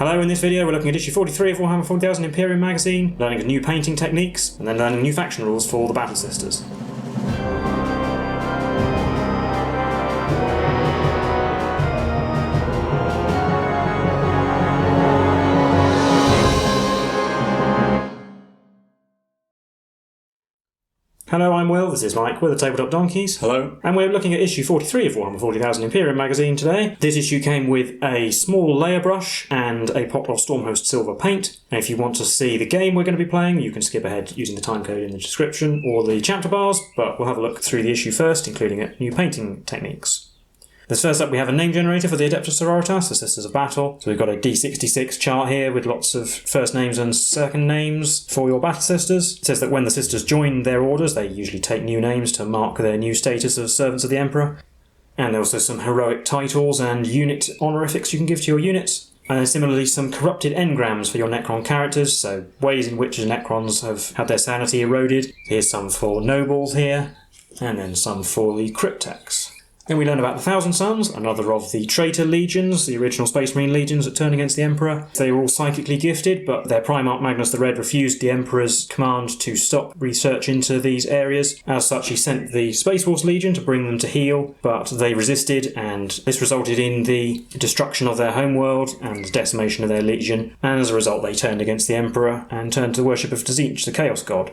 Hello, in this video we're looking at issue 43 of Warhammer 40,000 Imperium magazine, learning new painting techniques, and then learning new faction rules for the Battle Sisters. Hello, I'm Will, this is Mike, we're the Tabletop Donkeys. Hello. And we're looking at issue 43 of Warhammer 40,000 Imperium magazine today. This issue came with a small layer brush and a pot of Stormhost silver paint. And if you want to see the game we're going to be playing, you can skip ahead using the timecode in the description or the chapter bars, but we'll have a look through the issue first, including new painting techniques. First up we have a name generator for the Adepta Sororitas, the Sisters of Battle. So we've got a D66 chart here with lots of first names and second names for your Battle Sisters. It says that when the Sisters join their orders, they usually take new names to mark their new status as servants of the Emperor. And there are also some heroic titles and unit honorifics you can give to your units. And similarly some corrupted engrams for your Necron characters, so ways in which the Necrons have had their sanity eroded. Here's some for nobles here, and then some for the cryptex. Then we learn about the Thousand Sons, another of the traitor legions, the original Space Marine legions that turned against the Emperor. They were all psychically gifted, but their Primarch Magnus the Red refused the Emperor's command to stop research into these areas. As such, he sent the Space Force Legion to bring them to heel, but they resisted, and this resulted in the destruction of their homeworld and the decimation of their legion. And as a result, they turned against the Emperor and turned to the worship of Tzitz, the Chaos God.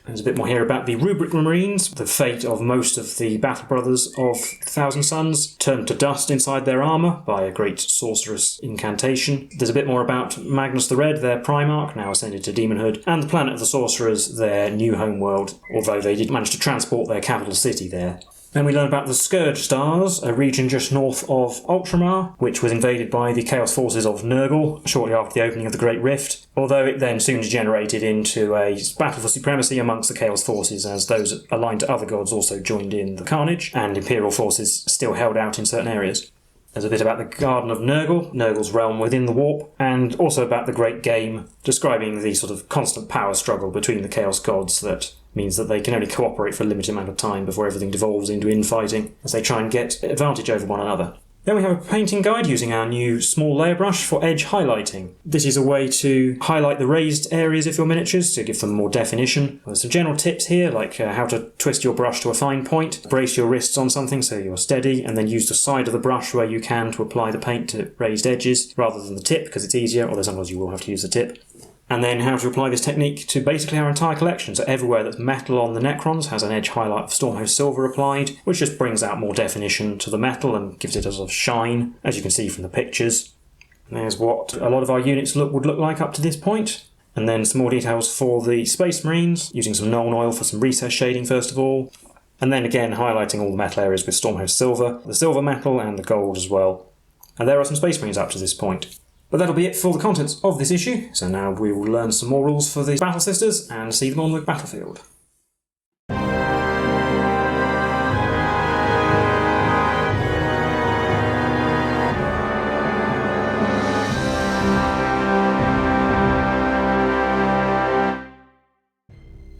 There's a bit more here about the Rubric Marines. The fate of most of the Battle Brothers of the Thousand Sons turned to dust inside their armour by a great sorceress incantation. There's a bit more about Magnus the Red, their Primarch, now ascended to demonhood, and the Planet of the Sorcerers, their new homeworld, although they did manage to transport their capital city there. Then we learn about the Scourge Stars, a region just north of Ultramar, which was invaded by the Chaos Forces of Nurgle shortly after the opening of the Great Rift, although it then soon degenerated into a battle for supremacy amongst the Chaos Forces as those aligned to other gods also joined in the carnage, and Imperial forces still held out in certain areas. There's a bit about the Garden of Nurgle, Nurgle's realm within the Warp, and also about the Great Game, describing the sort of constant power struggle between the Chaos Gods that means that they can only cooperate for a limited amount of time before everything devolves into infighting, as they try and get advantage over one another. Then we have a painting guide using our new small layer brush for edge highlighting. This is a way to highlight the raised areas of your miniatures to give them more definition. There's some general tips here, like how to twist your brush to a fine point, brace your wrists on something so you're steady, and then use the side of the brush where you can to apply the paint to raised edges, rather than the tip because it's easier, although sometimes you will have to use the tip. And then how to apply this technique to basically our entire collection. So everywhere that's metal on the Necrons has an edge highlight of Stormhost Silver applied, which just brings out more definition to the metal and gives it a sort of shine, as you can see from the pictures. There's what a lot of our units would look like up to this point. And then some more details for the Space Marines, using some Nuln Oil for some recess shading first of all. And then again highlighting all the metal areas with Stormhost Silver, the silver metal and the gold as well. And there are some Space Marines up to this point. But that'll be it for the contents of this issue, so now we will learn some more rules for the Battle Sisters and see them on the battlefield.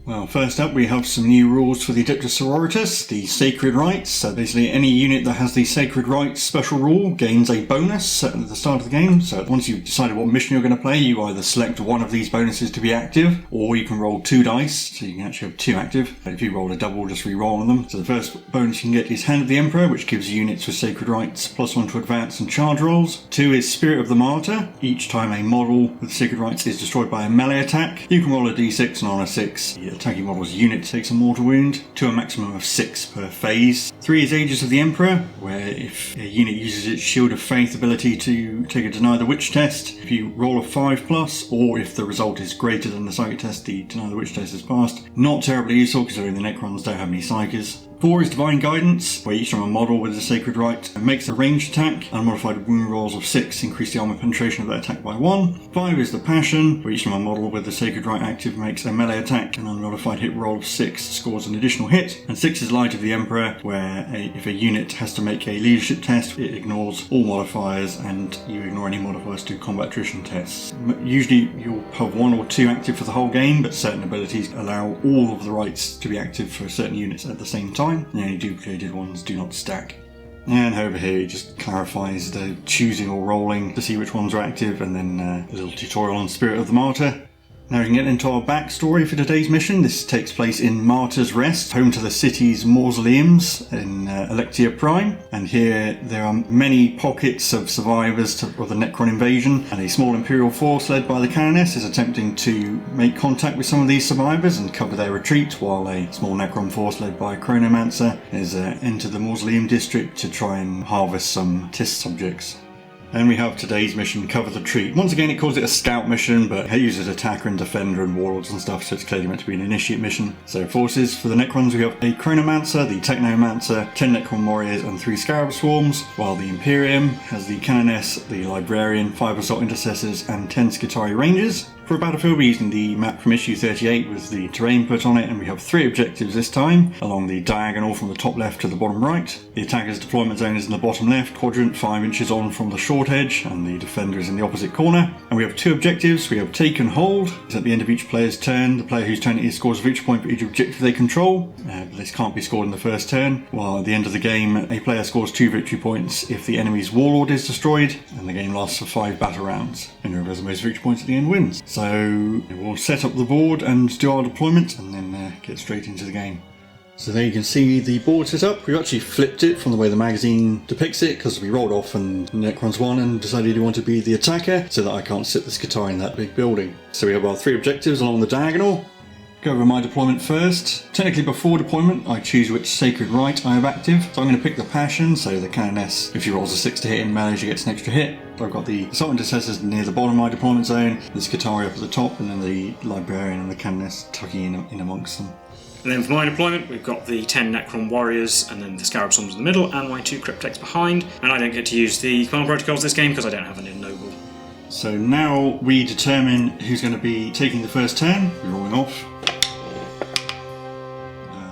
Well, first up we have some new rules for the Adepta Sororitas, the Sacred Rites. So basically any unit that has the Sacred Rites special rule gains a bonus at the start of the game. So once you've decided what mission you're going to play, you either select one of these bonuses to be active, or you can roll 2 dice, so you can actually have 2 active. But if you roll a double, just re-roll on them. So the first bonus you can get is Hand of the Emperor, which gives units with Sacred Rites +1 to advance and charge rolls. 2 is Spirit of the Martyr. Each time a model with Sacred Rites is destroyed by a melee attack, you can roll a d6, and on a 6, the attacking model's unit takes a mortal wound, to a maximum of 6 per phase. 3 is Aegis of the Emperor, where if a unit uses its Shield of Faith ability to take a Deny the Witch test, if you roll a 5+, or if the result is greater than the psychic test, the Deny the Witch test is passed. Not terribly useful, considering the Necrons don't have any psykers. 4 is Divine Guidance, where each time a model with a Sacred Rite makes a ranged attack, unmodified wound rolls of 6 increase the armor penetration of that attack by 1. 5 is the Passion, where each time a model with a Sacred Rite active makes a melee attack, an unmodified hit roll of 6 scores an additional hit. And 6 is Light of the Emperor, where if a unit has to make a leadership test, it ignores all modifiers and you ignore any modifiers to combat attrition tests. Usually you'll have 1 or 2 active for the whole game, but certain abilities allow all of the rights to be active for certain units at the same time, and any duplicated ones do not stack. And over here it just clarifies the choosing or rolling to see which ones are active, and then a little tutorial on Spirit of the Martyr. Now we can get into our backstory for today's mission. This takes place in Martyr's Rest, home to the city's mausoleums in Alectia Prime. And here there are many pockets of survivors of the Necron invasion, and a small Imperial force led by the Canoness is attempting to make contact with some of these survivors and cover their retreat, while a small Necron force led by a Chronomancer is entered the mausoleum district to try and harvest some test subjects. And we have today's mission, Cover the Retreat. Once again, it calls it a scout mission, but it uses attacker and defender and warlords and stuff, so it's clearly meant to be an initiate mission. So forces for the Necrons, we have a Chronomancer, the Technomancer, 10 Necron warriors and 3 Scarab swarms, while the Imperium has the Canoness, the Librarian, 5 assault intercessors and 10 Skitarii rangers. For a battlefield, we're using the map from issue 38 with the terrain put on it, and we have 3 objectives this time, along the diagonal from the top left to the bottom right. The attacker's deployment zone is in the bottom left quadrant, 5 inches on from the short edge, and the defender is in the opposite corner. And we have 2 objectives. We have Take and Hold. It's at the end of each player's turn. The player whose turn it is scores a victory point for each objective they control, but this can't be scored in the first turn. While at the end of the game, a player scores 2 victory points if the enemy's warlord is destroyed, and the game lasts for 5 battle rounds. And whoever has the most victory points at the end wins. So we'll set up the board and do our deployment, and then get straight into the game. So there you can see the board set up. We've actually flipped it from the way the magazine depicts it, because we rolled off and Necrons won and decided he wanted to be the attacker, so that I can't sit the Skitarii in that big building. So we have our 3 objectives along the diagonal. Go over my deployment first. Technically before deployment I choose which sacred rite I have active. So I'm going to pick the Passion, so the Canoness, if she rolls a 6 to hit in melee she gets an extra hit. I've got the Assault Intercessors near the bottom of my deployment zone, the Skitarii up at the top, and then the Librarian and the Canoness tucking in amongst them. And then for my deployment, we've got the 10 Necron warriors, and then the Scarab Swarms in the middle, and my 2 Cryptex behind. And I don't get to use the command protocols this game because I don't have an Ennoble. So now we determine who's going to be taking the first turn. We're rolling off.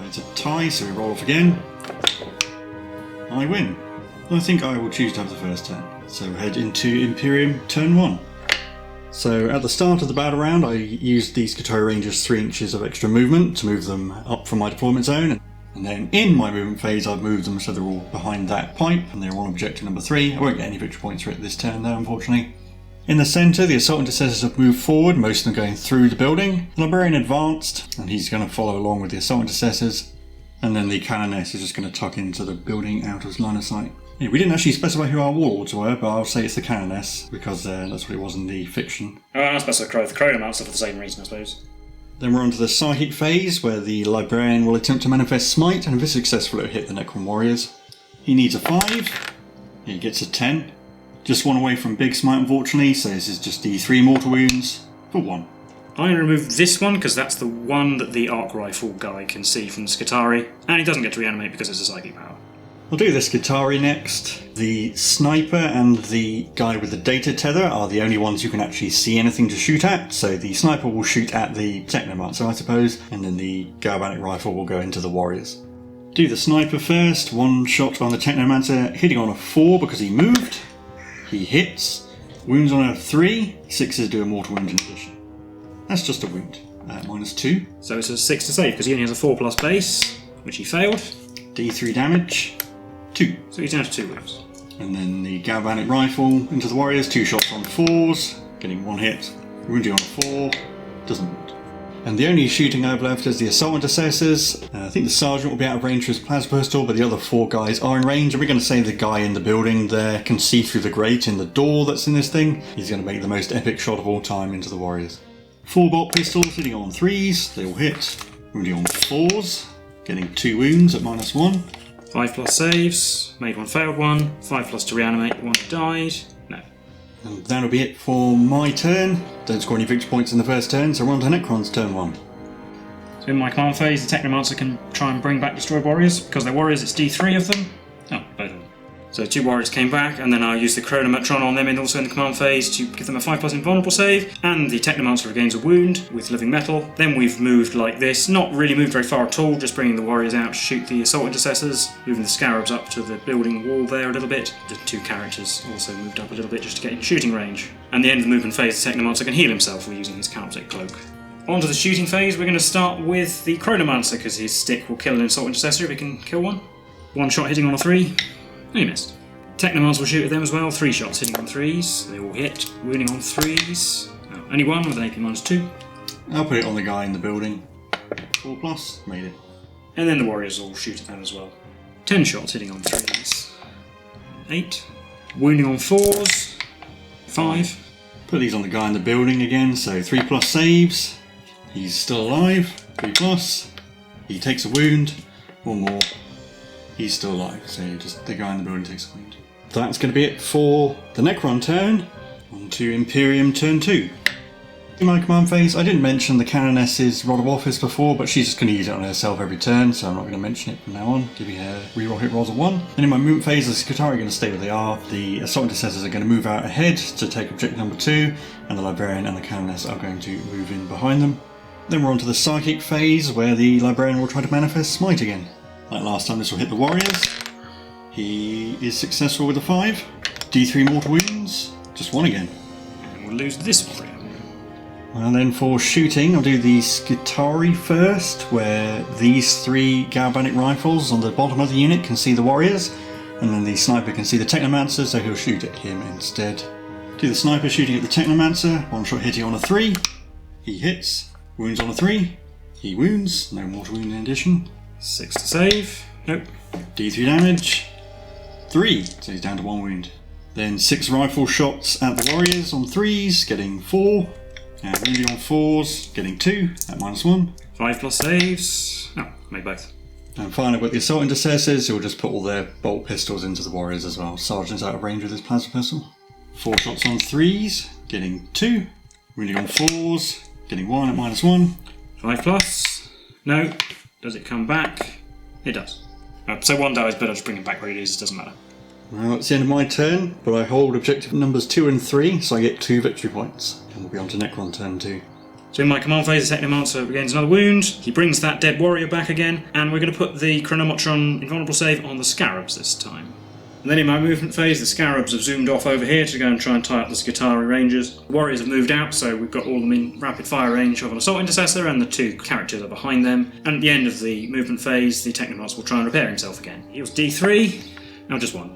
It's a tie, so we roll off again. I win. I think I will choose to have the first turn. So head into Imperium, turn 1. So at the start of the battle round, I used the Skitarii Rangers 3 inches of extra movement to move them up from my deployment zone. And then in my movement phase, I've moved them so they're all behind that pipe, and they're on objective number 3. I won't get any victory points for it this turn though, unfortunately. In the centre, the Assault Intercessors have moved forward, most of them going through the building. The Librarian advanced, and he's going to follow along with the Assault Intercessors. And then the Canoness is just going to tuck into the building out of line of sight. Yeah, we didn't actually specify who our warlords were, but I'll say it's the Canoness, because that's what it was in the fiction. Oh, I specify the Chronomancer for the same reason, I suppose. Then we're on to the Psychic phase, where the Librarian will attempt to manifest Smite, and if it's successful it'll hit the Necron warriors. He needs a 5. He gets a 10. Just one away from Big Smite, unfortunately, so this is just the 3 mortal wounds for 1. I'm going to remove this one because that's the one that the arc rifle guy can see from the Skitarii, and he doesn't get to reanimate because it's a psychic power. I'll do the Skitarii next. The Sniper and the guy with the data tether are the only ones who can actually see anything to shoot at, so the Sniper will shoot at the Technomancer, I suppose, and then the galvanic rifle will go into the warriors. Do the Sniper first. 1 shot on the Technomancer, hitting on a 4 because he moved. He hits. Wounds on a 3. 6s do a mortal wound in addition. That's just a wound. -2. So it's a 6 to save because he only has a 4+ base, which he failed. D3 damage. 2. So he's down to 2 wounds. And then the galvanic rifle into the warriors. 2 shots on 4s, getting 1 hit. Wounding on a 4, doesn't wound. And the only shooting I've left is the Assault Intercessors. I think the Sergeant will be out of range for his plasma pistol, but the other 4 guys are in range. And we're going to say the guy in the building there can see through the grate in the door that's in this thing. He's going to make the most epic shot of all time into the warriors. 4-bolt pistols hitting on 3s, they all hit. Wounding on 4s, getting 2 wounds at -1. 5+ saves, made 1, failed 1, 5+ to reanimate, 1 died. No. And that'll be it for my turn. Don't score any victory points in the first turn, so we're on to Necron's turn 1. So in my command phase, the Technomancer can try and bring back destroyed warriors. Because they're warriors, it's D3 of them. Oh, both of them. So 2 warriors came back, and then I used the Chronometron on them and also in the command phase to give them a 5+ invulnerable save, and the Technomancer regains a wound with living metal. Then we've moved like this, not really moved very far at all, just bringing the warriors out to shoot the Assault Intercessors, moving the Scarabs up to the building wall there a little bit. The 2 characters also moved up a little bit just to get in shooting range. And the end of the movement phase, the Technomancer can heal himself while using his Chaotic Cloak. On to the shooting phase, we're going to start with the Chronomancer, because his stick will kill an Assault Intercessor if he can kill one. 1 shot hitting on a 3. You missed. Technomans will shoot at them as well. 3 shots hitting on 3s. They all hit. Wounding on 3s. Oh, only one with an AP -2. I'll put it on the guy in the building. 4+, made it. And then the warriors will shoot at them as well. 10 shots hitting on 3s. 8. Wounding on 4s. 5. Put these on the guy in the building again, so 3+ saves. He's still alive. 3+. He takes a wound. 1 more. He's still alive, so just the guy in the building takes a wound. That's going to be it for the Necron turn. On to Imperium turn 2. In my command phase, I didn't mention the Canoness's Rod of Office before, but she's just going to use it on herself every turn, so I'm not going to mention it from now on, giving her reroll hit rolls of 1. And in my movement phase, the Scutari are going to stay where they are, the Assault Intercessors are going to move out ahead to take objective number 2, and the Librarian and the Canoness are going to move in behind them. Then we're on to the Psychic phase, where the Librarian will try to manifest Smite again. Like last time, this will hit the Warriors. He is successful with a 5. D3 mortal wounds, just 1 again. And we'll lose this warrior. And then for shooting, I'll do the Scutari first, where these 3 galvanic rifles on the bottom of the unit can see the warriors, and then the sniper can see the Technomancer, so he'll shoot at him instead. Do the sniper shooting at the Technomancer, 1 shot hitting on a 3. He hits, wounds on a 3. He wounds, no mortal wound in addition. 6 to save. Nope. D3 damage. 3, so he's down to 1 wound. Then 6 rifle shots at the warriors on 3s, getting 4. And wounding on 4s, getting 2 at -1. 5+ saves. Oh, made both. And finally, with the Assault Intercessors, you'll just put all their bolt pistols into the warriors as well. Sergeant's out of range with his plasma pistol. 4 shots on 3s, getting 2. Wounding on 4s, getting 1 at -1. 5+. No. Does it come back? It does. So 1 dies, but I'll just bring him back where he is. It doesn't matter. Well, it's the end of my turn, but I hold objective numbers 2 and 3, so I get 2 victory points. And we'll be on to Necron turn 2. So in my command phase, the Technomancer regains another wound. He brings that dead warrior back again, and we're going to put the Chronomotron invulnerable save on the Scarabs this time. And then in my movement phase, the Scarabs have zoomed off over here to go and try and tie up the Scutari Rangers. The warriors have moved out, so we've got all of them in rapid fire range of an Assault Intercessor, and the 2 characters are behind them. And at the end of the movement phase, the Technomancer will try and repair himself again. Heals D3, now just 1.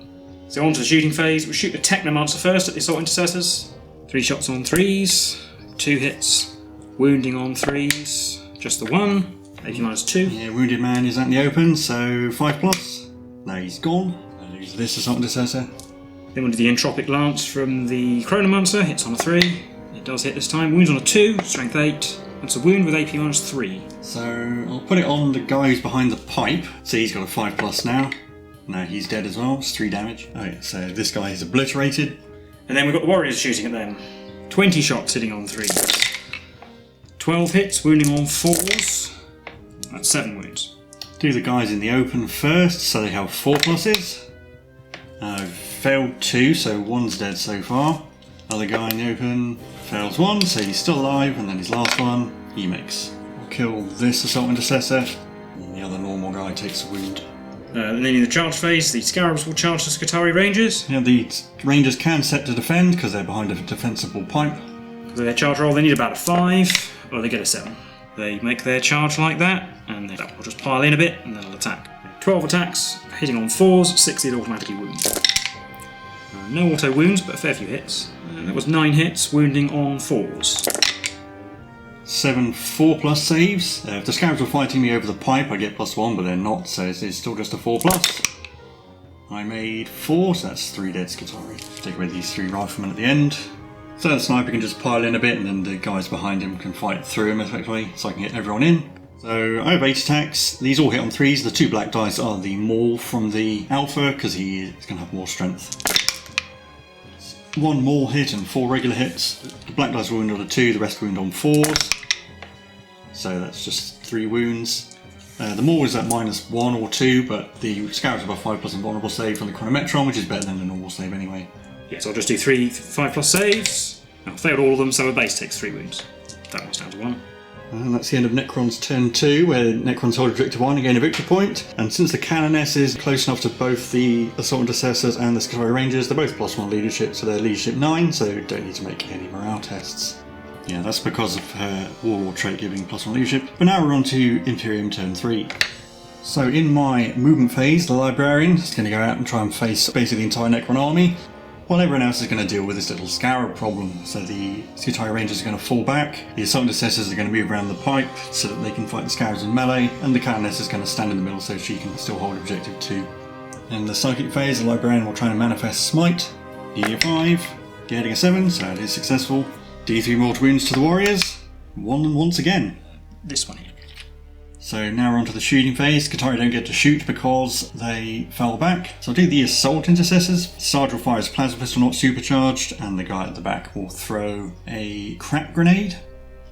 So on to the shooting phase. We'll shoot the Technomancer first at the Assault Intercessors. 3 shots on 3s, 2 hits, wounding on 3s, just the 1, AP -2. Yeah, Wounded Man is out in the open, so 5+. No, he's gone. I lose this Assault Intercessor. Then we'll do the Entropic Lance from the Chronomancer, hits on a 3. It does hit this time, wounds on a 2, strength 8. That's a wound with AP -3. So I'll put it on the guy who's behind the pipe. See, he's got a 5+ now. No, he's dead as well, it's 3 damage. Okay, so this guy is obliterated. And then we've got the warriors shooting at them. 20 shots hitting on 3s. 12 hits, wounding on 4s. That's 7 wounds. Do the guys in the open first, so they have 4+. I've failed 2, so 1's dead so far. Other guy in the open fails 1, so he's still alive, and then his last one, he makes. I'll kill this Assault Intercessor, and the other normal guy takes a wound. And then in the charge phase, the Scarabs will charge the Scutari Rangers. Yeah, the Rangers can set to defend because they're behind a defensible pipe. For their charge roll, they need about a 5, or they get a 7. They make their charge like that, and that will just pile in a bit, and then they'll attack. 12 attacks, hitting on 4s, 6 it automatically wounds. No auto wounds, but a fair few hits. That was 9 hits, wounding on 4s. 7 4+ saves. If the Scarabs were fighting me over the pipe, I get +1, but they're not, so it's still just a 4+. I made 4, so that's 3 dead Scutari. Take away these 3 riflemen at the end. So the sniper can just pile in a bit, and then the guys behind him can fight through him effectively, so I can get everyone in. So I have 8 attacks. These all hit on 3s. The 2 black dice are the Maul from the Alpha, because he's going to have more strength. 1 Maul hit and 4 regular hits. The black dice wound on a 2, the rest wound on 4s. So that's just 3 wounds. The Maul is at -1 or 2, but the Scarabs have a 5+ invulnerable save from the Chronometron, which is better than the normal save anyway. Yeah, so I'll just do 3 5+ saves. I've failed all of them, so a base takes 3 wounds. That one's down to 1. And that's the end of Necron's turn 2, where Necrons hold objective 1 and gain a victory point. And since the Canoness is close enough to both the Assault Intercessors and the Scutari Rangers, they're both +1 leadership, so they're leadership 9, so don't need to make any morale tests. Yeah, that's because of her Warlord trait giving +1 leadership. But now we're on to Imperium turn 3. So in my movement phase, the Librarian is going to go out and try and face basically the entire Necron army, while everyone else is going to deal with this little Scarab problem. So the Skitarii Rangers are going to fall back, the Assault Intercessors are going to move around the pipe so that they can fight the Scarabs in melee, and the Canoness is going to stand in the middle so she can still hold objective 2. In the Psychic phase, the Librarian will try and manifest Smite. E5, getting a 7, so it is successful. D3 mortal wounds to the Warriors, 1 once again. This one here. So now we're on to the shooting phase. Skitarii don't get to shoot because they fell back. So I'll do the Assault Intercessors. Sarge will fire his Plasma Pistol not supercharged, and the guy at the back will throw a Crack Grenade.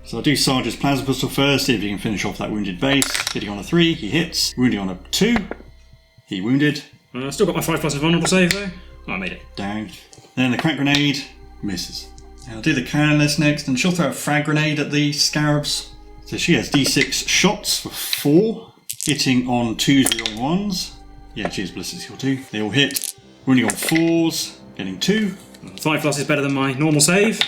So I'll do Sarge's Plasma Pistol first, see if he can finish off that wounded base. Hitting on a 3, he hits. Wounding on a 2, he wounded. Still got my 5+ vulnerable save though. Oh, I made it. Down. Then the Crack Grenade misses. I'll do the Canoness next, and she'll throw a Frag Grenade at the Scarabs. So she has D6 shots for 4, hitting on 2s, rerolling 1s. Yeah, she has Ballistic Skill 2. They all hit. Wounding on 4s, getting 2. 5+ is better than my normal save.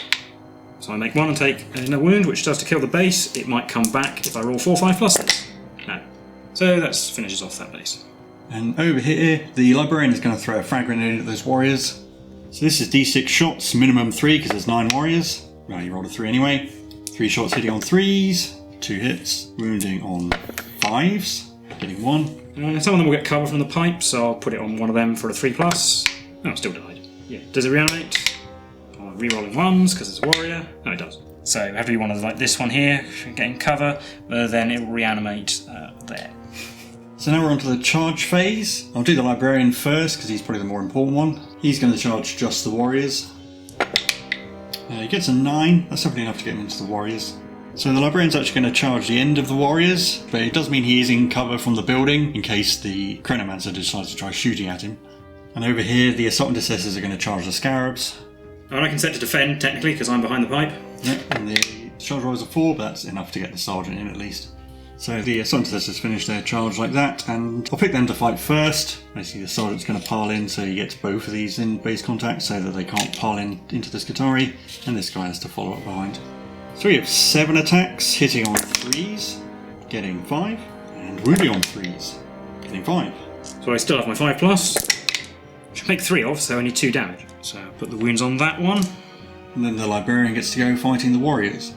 So I make 1 and take a wound, which does to kill the base. It might come back if I roll 4 5+. No. So that finishes off that base. And over here, the Librarian is going to throw a Frag Grenade at those Warriors. So this is D6 shots, minimum 3 because there's 9 Warriors. Well, you rolled a 3 anyway. 3 shots hitting on 3s. 2 hits, wounding on 5s, getting 1. Some of them will get cover from the pipe, so I'll put it on one of them for a 3+. Oh, still died. Yeah. Does it reanimate? Oh, rerolling 1s because it's a warrior. No, it does. So I have to do one of like this one here, getting cover, then it will reanimate there. So now we're on to the charge phase. I'll do the Librarian first because he's probably the more important one. He's going to charge just the Warriors. He gets a 9. That's definitely enough to get him into the Warriors. So the Librarian's actually going to charge the end of the Warriors, but it does mean he is in cover from the building in case the Chronomancer decides to try shooting at him. And over here, the Assault Intercessors are going to charge the Scarabs. And I can set to defend, technically, because I'm behind the pipe. Yep, and the charge roll is a 4, but that's enough to get the Sergeant in at least. So the Assault Intercessors finish their charge like that, and I'll pick them to fight first. Basically the Sergeant's going to pile in, so you get both of these in base contact so that they can't pile in into the Skitarii, and this guy has to follow up behind. So we have 7 attacks, hitting on 3s, getting 5, and wounding on 3s, getting 5. So I still have my 5+. Should make 3 of, so only 2 damage. So I'll put the wounds on that one. And then the Librarian gets to go fighting the Warriors.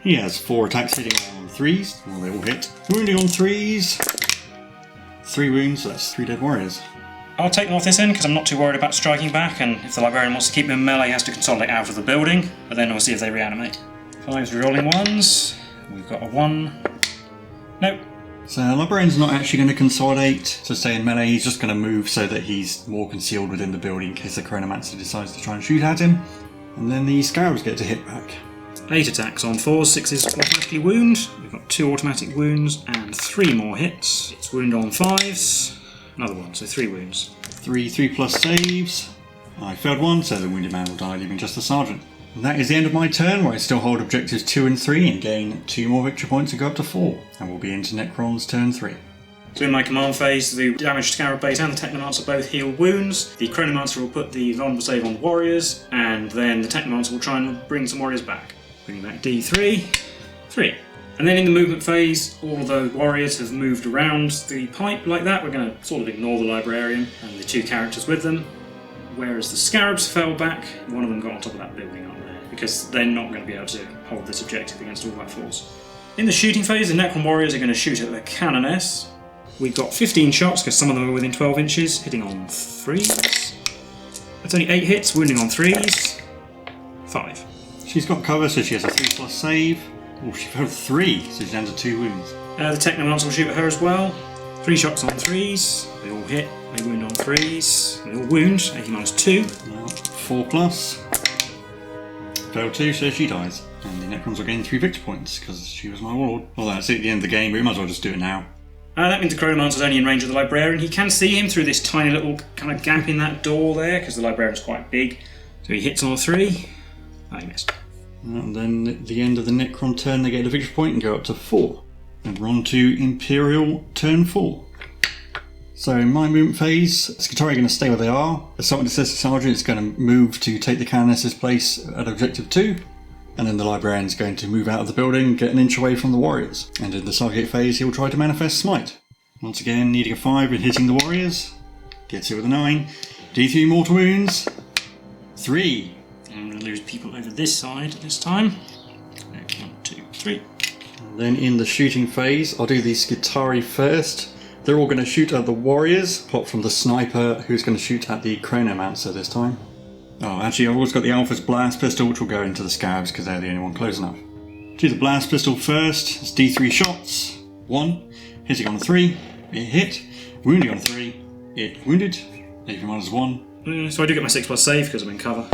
He has 4 attacks hitting on 3s, well they all hit. Wounding on 3s, 3 wounds, so that's 3 dead Warriors. I'll take them off this end because I'm not too worried about striking back, and if the Librarian wants to keep them in melee, he has to consolidate out of the building, but then we'll see if they reanimate. 5s rerolling 1s. We've got a 1. Nope. So the Librarian's not actually going to consolidate to stay in melee, he's just going to move so that he's more concealed within the building in case the Chronomancer decides to try and shoot at him. And then the Scarabs get to hit back. 8 attacks on 4s, 6s automatically wound. We've got 2 automatic wounds and 3 more hits. It's wound on 5s. Another 1, so 3 wounds. 3+ saves. I failed 1, so the wounded man will die, leaving just the Sergeant. And that is the end of my turn, where I still hold objectives 2 and 3 and gain 2 more victory points and go up to 4. And we'll be into Necron's turn 3. So in my command phase, the damaged Scarab base and the Technomancer both heal wounds. The Chronomancer will put the vulnerable save on the Warriors, and then the Technomancer will try and bring some Warriors back. Bringing back D3, 3. And then in the movement phase, all of the Warriors have moved around the pipe like that. We're going to sort of ignore the Librarian and the 2 characters with them. Whereas the Scarabs fell back, one of them got on top of that building up there, because they're not going to be able to hold this objective against all that force. In the shooting phase, the Necron Warriors are going to shoot at the Canoness. We've got 15 shots, because some of them are within 12 inches, hitting on 3s. That's only 8 hits, wounding on 3s. 5. She's got cover, so she has a 3+ save. Oh, she failed 3, so she's down to 2 wounds. The Technomancer will shoot at her as well. 3 shots on 3s, they all hit, they wound on 3s, they all wound, 80-2. Well, 4+. Failed 2, so she dies. And the Necrons will gain 3 victory points, because she was my warlord. Well, that's it at the end of the game, but we might as well just do it now. That means the Chronomancer's only in range of the Librarian. He can see him through this tiny little kind of gap in that door there, because the Librarian's quite big. So he hits on a 3. Oh, he missed. And then at the end of the Necron turn, they get a victory point and go up to 4. And we're on to Imperial turn 4. So in my movement phase, Skitarii are going to stay where they are. The Assault Intercessor Sergeant is going to move to take the Canoness's place at objective 2. And then the Librarian's going to move out of the building, get an inch away from the Warriors. And in the Sargate phase, he'll try to manifest Smite. Once again, needing a 5 and hitting the warriors. Gets it with a 9. D3 mortal wounds. 3. I'm going to lose people over this side this time. 1, 2, 3. And then in the shooting phase, I'll do the Skitarii first. They're all going to shoot at the warriors, apart from the sniper, who's going to shoot at the Chronomancer this time. Oh, actually, I've always got the Alpha's blast pistol, which will go into the scabs because they're the only one close enough. Do the blast pistol first. It's D3 shots. 1. Hitting on a 3. It hit. Wounding on a 3. It wounded. If minus 1. So I do get my 6+ save because I'm in cover.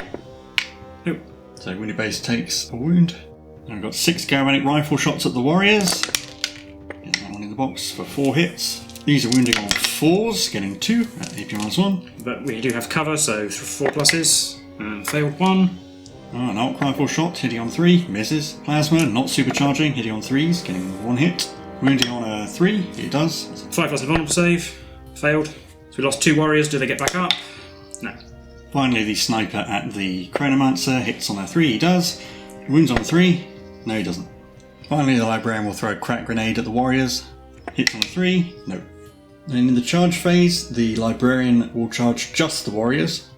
Nope. So wounded base takes a wound. And I've got 6 galvanic rifle shots at the warriors. Get that one in the box for 4 hits. These are wounding on 4s, getting 2 at AP minus 1. But we do have cover, so 4 pluses. And failed 1. An arc rifle shot, hitting on 3, misses. Plasma, not supercharging, hitting on 3s, getting 1 hit. Wounding on a 3, it does. 5+ invulnerable save. Failed. So we lost 2 warriors. Do they get back up? No. Finally, the sniper at the Chronomancer hits on a 3, he does. Wounds on a 3, no he doesn't. Finally, the librarian will throw a crack grenade at the warriors. Hits on a 3, no. Then in the charge phase, the librarian will charge just the warriors.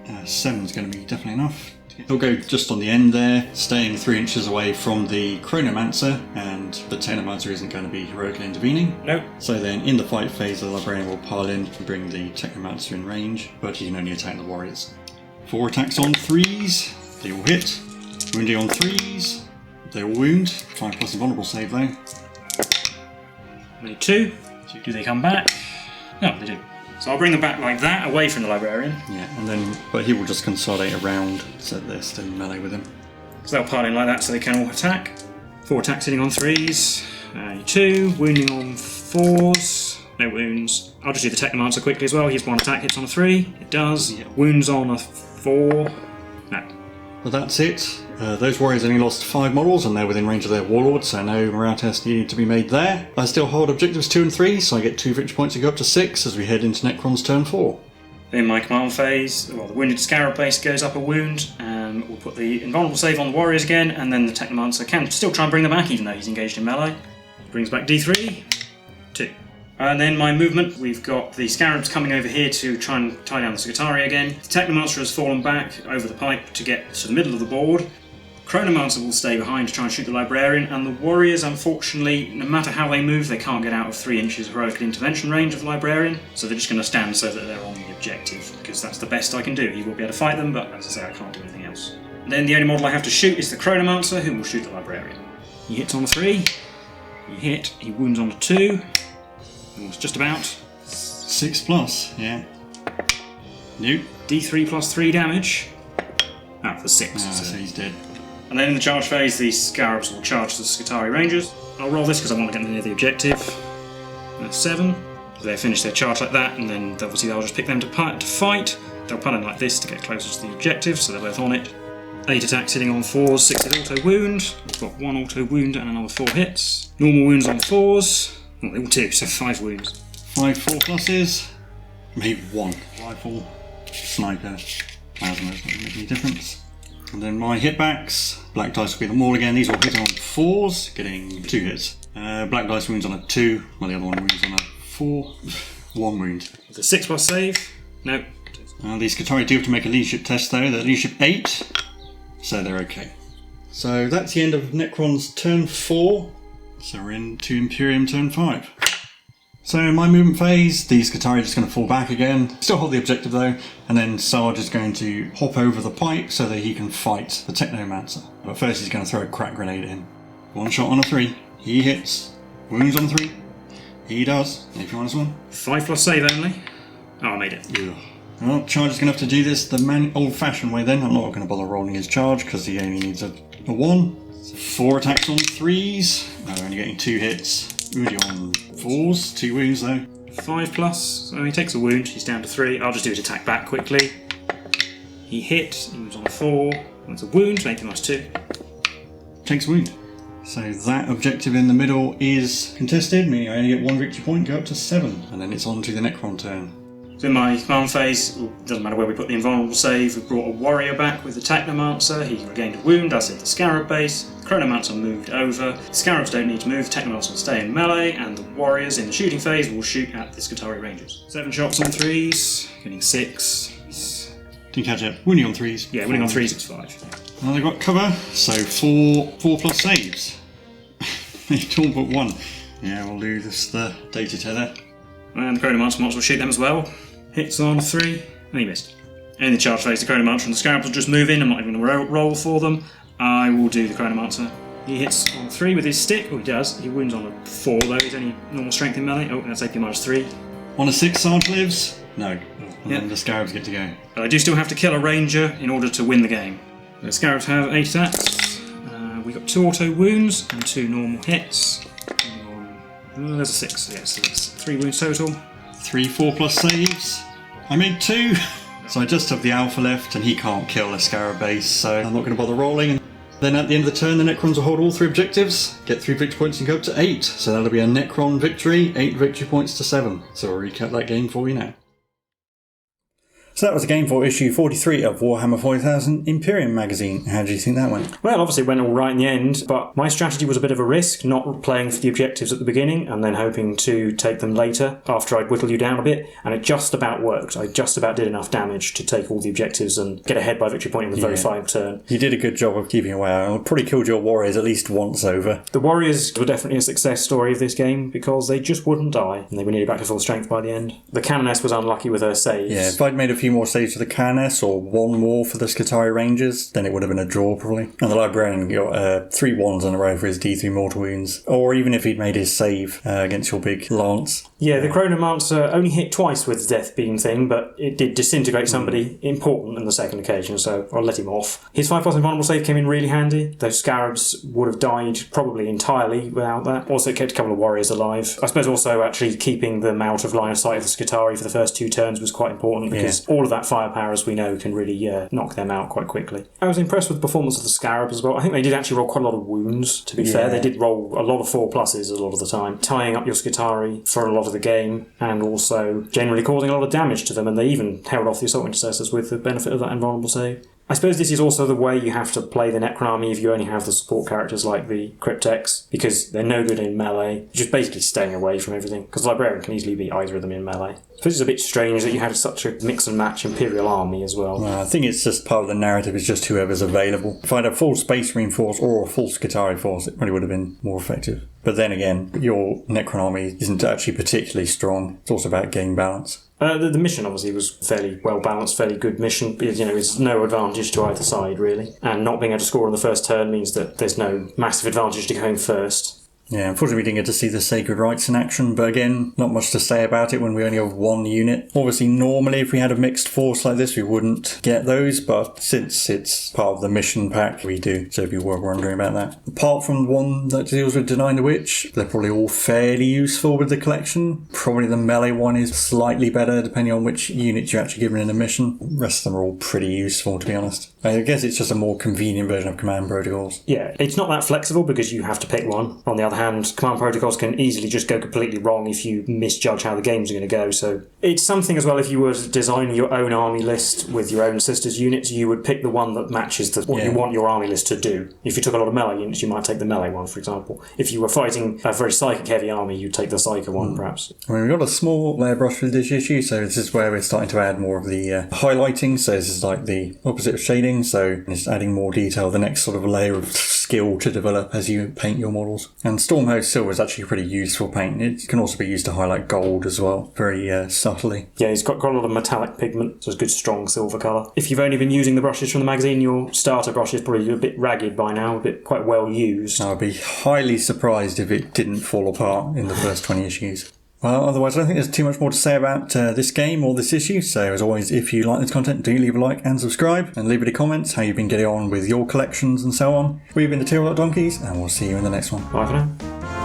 7's going to be definitely enough. He'll go just on the end there, staying 3 inches away from the Chronomancer, and the Technomancer isn't going to be heroically intervening. Nope. So then in the fight phase, the librarian will pile in and bring the Technomancer in range, but he can only attack the warriors. 4 attacks on 3s, they all hit. Wounding on 3s, they all wound. 5+ invulnerable save though. Only 2. Do they come back? No, they do. So I'll bring them back like that, away from the librarian. Yeah, and then, but he will just consolidate around so they're still in melee with him. So they'll pile in like that so they can all attack. 4 attacks hitting on 3s. 2. Wounding on 4s. No wounds. I'll just do the Technomancer quickly as well. He's 1 attack, hits on a 3. It does. Yeah. Wounds on a 4. No. But that's it. Those warriors only lost 5 models and they're within range of their warlord, so no morale test needed to be made there. I still hold objectives 2 and 3, so I get 2 victory points to go up to 6 as we head into Necron's turn 4. In my command phase, well, the wounded scarab base goes up a wound, and we'll put the invulnerable save on the warriors again, and then the Technomancer can still try and bring them back even though he's engaged in melee. Brings back D3, 2. And then my movement, we've got the scarabs coming over here to try and tie down the Skitarii again. The Technomancer has fallen back over the pipe to get to the middle of the board. Chronomancer will stay behind to try and shoot the librarian, and the warriors, unfortunately, no matter how they move, they can't get out of 3 inches of heroic intervention range of the librarian, so they're just going to stand so that they're on the objective, because that's the best I can do. He will be able to fight them, but as I say, I can't do anything else. And then the only model I have to shoot is the Chronomancer, who will shoot the librarian. He hits on a 3, he hit, he wounds on a 2, and just about 6+, yeah. Nope. D3 plus 3 damage. For 6. So he's dead. And then in the charge phase, the scarabs will charge the Skitarii Rangers. I'll roll this because I want to get near the objective. 7. They'll finish their charge like that, and then obviously they'll just pick them to fight. They'll pull in like this to get closer to the objective, so they're both on it. 8 attacks hitting on 4s, 6 with auto wound. We've got 1 auto wound and another 4 hits. Normal wounds on 4s. Well, they all 2, so 5 wounds. 5 4+. Maybe 1. Rifle, sniper, plasma, doesn't make any difference. And then my hitbacks, black dice will be the maul again. These will hit on 4s, getting 2 hits. Black dice wounds on a 2, while the other one wounds on a 4. 1 wound. With a 6+ save? No. These Skitarii do have to make a leadership test though. They're leadership 8, so they're okay. So that's the end of Necron's turn 4. So we're into Imperium turn 5. So in my movement phase, the Skitarii are just going to fall back again. Still hold the objective though, and then Sarge is going to hop over the pipe so that he can fight the Technomancer. But first he's going to throw a crack grenade in. 1 shot on a 3. He hits. Wounds on a 3. He does. If you want this one. 5+ save only. Oh, I made it. Yeah. Well, Charge is going to have to do this the old-fashioned way then. I'm not going to bother rolling his charge because he only needs a 1. So 4 attacks on 3s. No, only getting 2 hits. Wounding on 4s. 2 wounds though. 5+. So he takes a wound. He's down to 3. I'll just do his attack back quickly. He hit. He moves on a 4. That's a wound. Make him +2. Takes a wound. So that objective in the middle is contested, meaning I only get 1 victory point, go up to 7. And then it's on to the Necron turn. So in my command phase, it doesn't matter where we put the invulnerable save, we brought a warrior back with the Technomancer, he regained a wound, as did the Scarab base. The Chronomancer moved over, the Scarabs don't need to move, the Technomancer will stay in melee, and the warriors in the shooting phase will shoot at the Skitarii Rangers. 7 shots on 3s, getting 6. Didn't catch it. Winning on 3s. Yeah, winning on 3s, it's 5. Now they've got cover, so 4 plus saves. They've all but 1. Yeah, we'll do this, the data tether. And the Chronomancer will shoot them as well. Hits on 3, and he missed. In the charge phase, the Chronomancer and the Scarabs will just move in. I'm not even going to roll for them. I will do the Chronomancer. He hits on 3 with his stick. Oh, he does. He wounds on a 4, though. He's only normal strength in melee. Oh, that's AP -3. On a 6, Sarge lives? No. And Yep. then the Scarabs get to go. But I do still have to kill a Ranger in order to win the game. The Scarabs have 8 attacks. We got 2 auto wounds and 2 normal hits. There's a 6. Yes, so that's 3 wounds total. 3 4 plus saves. I made 2. So I just have the Alpha left, and he can't kill a Scarab base, so I'm not going to bother rolling. Then at the end of the turn, the Necrons will hold all 3 objectives, get 3 victory points and go up to 8. So that'll be a Necron victory, 8 victory points to 7. So I'll recap that game for you now. So that was the game for issue 43 of Warhammer 40,000 Imperium magazine. How do you think that went? Well, obviously it went all right in the end, but my strategy was a bit of a risk, not playing for the objectives at the beginning and then hoping to take them later after I'd whittle you down a bit, and it just about worked. I just about did enough damage to take all the objectives and get ahead by victory point in the very final turn. You did a good job of keeping away. I probably killed your warriors at least once over. The warriors were definitely a success story of this game because they just wouldn't die, and they were nearly back to full strength by the end. The Canoness was unlucky with her saves. Yeah, if I'd made a few more saves for the Canoness or 1 more for the Skitarii Rangers, then it would have been a draw probably. And the Librarian got 3 1s in a row for his D3 mortal wounds, or even if he'd made his save against your big lance. Yeah, the Chronomancer only hit twice with the Death Beam thing, but it did disintegrate somebody important on the second occasion, so I'll let him off. His 5 plus invulnerable save came in really handy. Those Scarabs would have died probably entirely without that. Also, it kept a couple of warriors alive. I suppose also actually keeping them out of line of sight of the Skitarii for the first 2 turns was quite important, because all of that firepower, as we know, can really knock them out quite quickly. I was impressed with the performance of the Scarabs as well. I think they did actually roll quite a lot of wounds, to be fair. They did roll a lot of 4 pluses a lot of the time, tying up your Skitarii for a lot of the game, and also generally causing a lot of damage to them, and they even held off the Assault Intercessors with the benefit of that invulnerable save. I suppose this is also the way you have to play the Necron army if you only have the support characters like the Cryptex, because they're no good in melee. You're just basically staying away from everything, because the Librarian can easily beat either of them in melee. I suppose it's a bit strange that you had such a mix and match Imperial army as well. I think it's just part of the narrative, is just whoever's available. If I had a full Space Marine force or a full Skitarii force, it probably would have been more effective. But then again, your Necron army isn't actually particularly strong. It's also about game balance. The mission obviously was fairly well balanced, fairly good mission. It's no advantage to either side really, and not being able to score on the first turn means that there's no massive advantage to going first. Yeah, unfortunately we didn't get to see the Sacred Rites in action, but again, not much to say about it when we only have 1 unit. Obviously, normally if we had a mixed force like this, we wouldn't get those, but since it's part of the mission pack, we do, so if you were wondering about that. Apart from the one that deals with Denying the Witch, they're probably all fairly useful with the collection. Probably the melee one is slightly better, depending on which unit you're actually given in a mission. The rest of them are all pretty useful, to be honest. I guess it's just a more convenient version of command protocols. Yeah, it's not that flexible because you have to pick one. On the other hand, command protocols can easily just go completely wrong if you misjudge how the games are going to go. So it's something as well, if you were designing your own army list with your own sisters' units, you would pick the one that matches what you want your army list to do. If you took a lot of melee units, you might take the melee one, for example. If you were fighting a very psychic-heavy army, you'd take the psychic one, perhaps. I mean, we've got a small layer brush with this issue, so this is where we're starting to add more of the highlighting. So this is like the opposite of shading, so it's adding more detail, the next sort of layer of skill to develop as you paint your models. And Stormhost Silver is actually a pretty useful paint. It can also be used to highlight gold as well, very subtly. Yeah, it's got a lot of metallic pigment, so it's a good strong silver colour. If you've only been using the brushes from the magazine, your starter brush is probably a bit ragged by now, quite well used. I'd be highly surprised if it didn't fall apart in the first 20 issues. Well, otherwise I don't think there's too much more to say about this game or this issue, so as always, if you like this content, do leave a like and subscribe, and leave any comments how you've been getting on with your collections and so on. We've been the Tabletop Donkeys, and we'll see you in the next one. Bye for now.